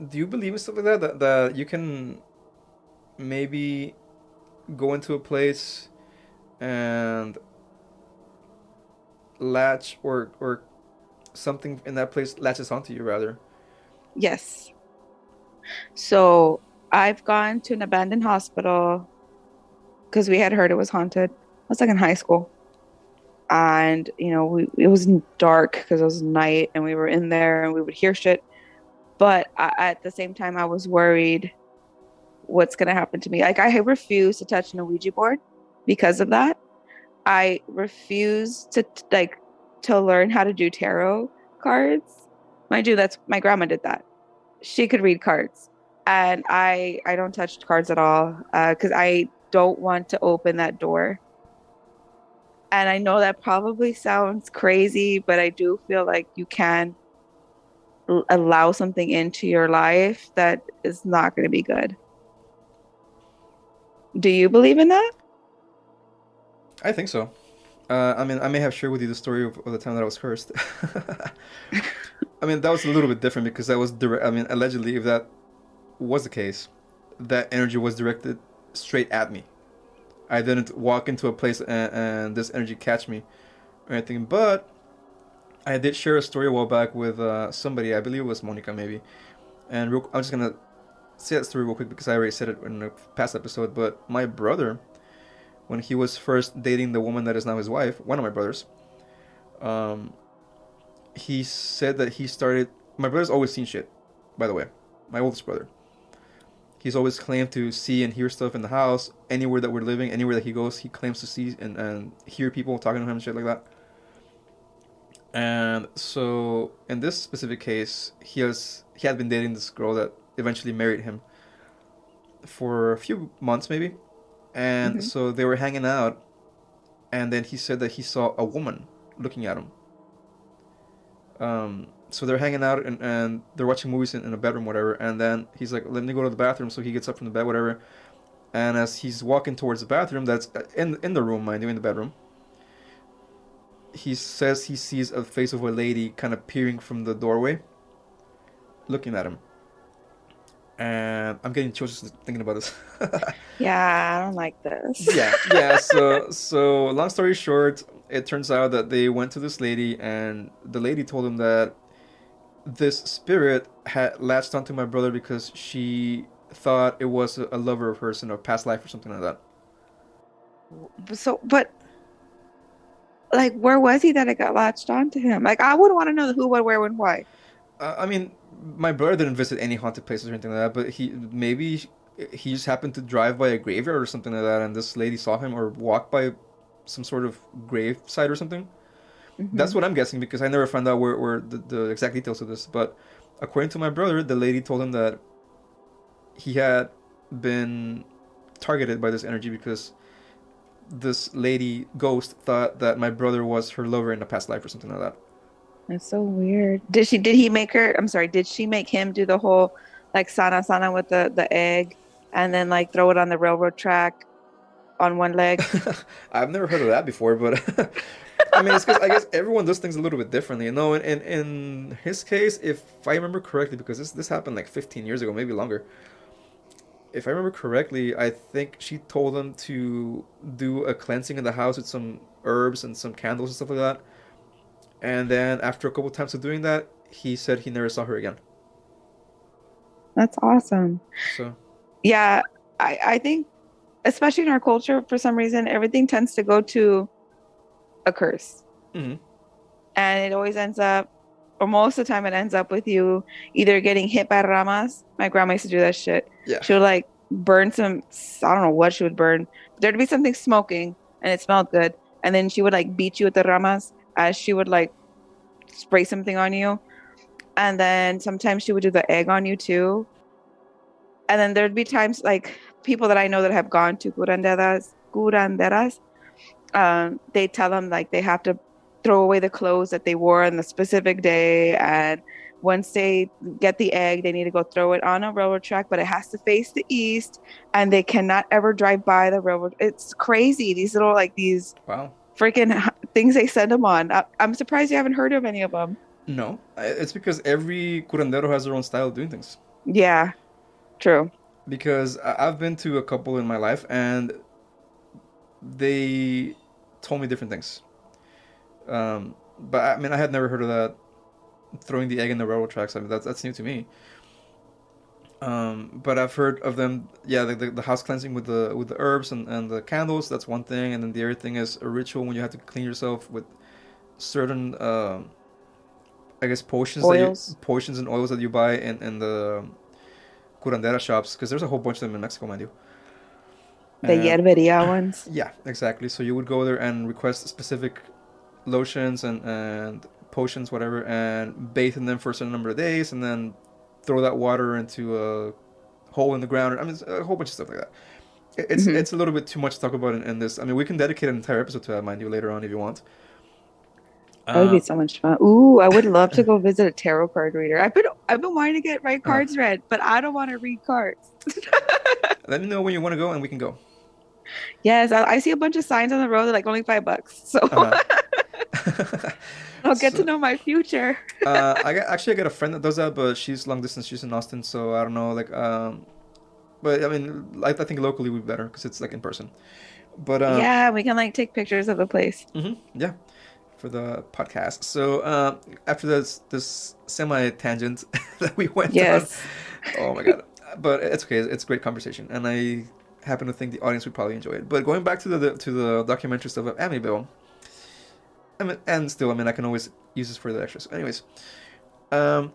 Do you believe in stuff like that? That you can maybe go into a place and latch, or something in that place latches onto you rather? Yes. So I've gone to an abandoned hospital because we had heard it was haunted. I was like in high school. And, it was dark because it was night and we were in there and we would hear shit. But at the same time, I was worried what's going to happen to me. Like, I refuse to touch an Ouija board because of that. I refuse to learn how to do tarot cards. Mind you, that's my grandma did that. She could read cards, and I don't touch cards at all because I don't want to open that door. And I know that probably sounds crazy, but I do feel like you can allow something into your life that is not going to be good. Do you believe in that? I think so. I mean, I may have shared with you the story of the time that I was cursed. I mean, that was a little bit different because that was direct. I mean, allegedly, if that was the case, that energy was directed straight at me. I didn't walk into a place and this energy catch me or anything. But I did share a story a while back with somebody. I believe it was Monica, maybe. And I'm just gonna say that story real quick because I already said it in a past episode. But my brother, when he was first dating the woman that is now his wife, one of my brothers, um, he said that he started. My brother's always seen shit, by the way. My oldest brother. He's always claimed to see and hear stuff in the house, anywhere that we're living, anywhere that he goes. He claims to see and hear people talking to him and shit like that. And so, in this specific case, he had been dating this girl that eventually married him for a few months, maybe. And Hmm. so they were hanging out, and then he said that he saw a woman looking at him. So they're hanging out and they're watching movies in a bedroom, whatever. And then he's like, "Let me go to the bathroom." So he gets up from the bed, whatever. And as he's walking towards the bathroom, that's in the room, mind you, in the bedroom, he says he sees a face of a lady kind of peering from the doorway, looking at him. And I'm getting chills just thinking about this. Yeah, I don't like this. Yeah. So long story short, it turns out that they went to this lady, and the lady told him that this spirit had latched onto my brother because she thought it was a lover of hers in a past life or something like that. But like, where was he that it got latched onto him? Like, I would want to know the who, what, where, when, why. I mean, my brother didn't visit any haunted places or anything like that, but he just happened to drive by a graveyard or something like that, and this lady saw him or walk by some sort of grave site or something. That's Hmm. what I'm guessing because I never found out where the exact details of this. But according to my brother, the lady told him that he had been targeted by this energy because this lady ghost thought that my brother was her lover in a past life or something like that. That's so weird. Did he make her, I'm sorry, did she make him do the whole like sana with the egg and then like throw it on the railroad track on one leg? I've never heard of that before, but I mean, it's because I guess everyone does things a little bit differently. You know, in his case, if I remember correctly, because this happened like 15 years ago, maybe longer. If I remember correctly, I think she told him to do a cleansing in the house with some herbs and some candles and stuff like that. And then after a couple times of doing that, he said he never saw her again. That's awesome. So, Yeah, I think especially in our culture, for some reason, everything tends to go to a curse. mhm. And it always ends up, or most of the time, it ends up with you either getting hit by ramas. My grandma used to do that shit. Yeah. She would like burn some, I don't know what she would burn. There'd be something smoking and it smelled good. And then she would like beat you with the ramas as she would like spray something on you. And then sometimes she would do the egg on you too. And then there'd be times like people that I know that have gone to curanderas, they tell them like they have to throw away the clothes that they wore on the specific day. And once they get the egg, they need to go throw it on a railroad track, but it has to face the east and they cannot ever drive by the railroad. It's crazy. These little, like these Wow. freaking things they send them on. I'm surprised you haven't heard of any of them. No, it's because every curandero has their own style of doing things. Yeah, true. because I've been to a couple in my life and they told me different things. But I mean, I had never heard of that throwing the egg in the railroad tracks. I mean, that's new to me. But I've heard of them. Yeah, the house cleansing with the herbs and the candles. That's one thing, and then the other thing is a ritual when you have to clean yourself with certain, I guess, Oils, potions and oils that you buy in the curandera shops, because there's a whole bunch of them in Mexico, mind you. the And hierberia ones. yeah, exactly. So you would go there and request specific lotions and potions, whatever, and bathe in them for a certain number of days, and then throw that water into a hole in the ground. I mean, a whole bunch of stuff like that. Hmm. It's a little bit too much to talk about in this. I mean, we can dedicate an entire episode to that, mind you, later on if you want. That would Uh, be so much fun. Ooh, I would love to go visit a tarot card reader. I've been wanting to get my uh, cards read, but I don't want to read cards. Let me know when you want to go, and we can go. Yes, I see a bunch of signs on the road that like only $5. So Uh huh. I'll get to So, know my future. I got a friend that does that, but she's long distance. She's in Austin, so I don't know. Like, but I mean, I think locally would be better because it's like in person. But Yeah, we can like take pictures of the place. yeah, for the podcast. So after this semi tangent that we went on, Yes. oh my god! But it's okay. It's a great conversation, and I happen to think the audience would probably enjoy it. But going back to the documentary stuff of Amityville, I mean, and still, I mean, I can always use this for the extras. Anyways, um,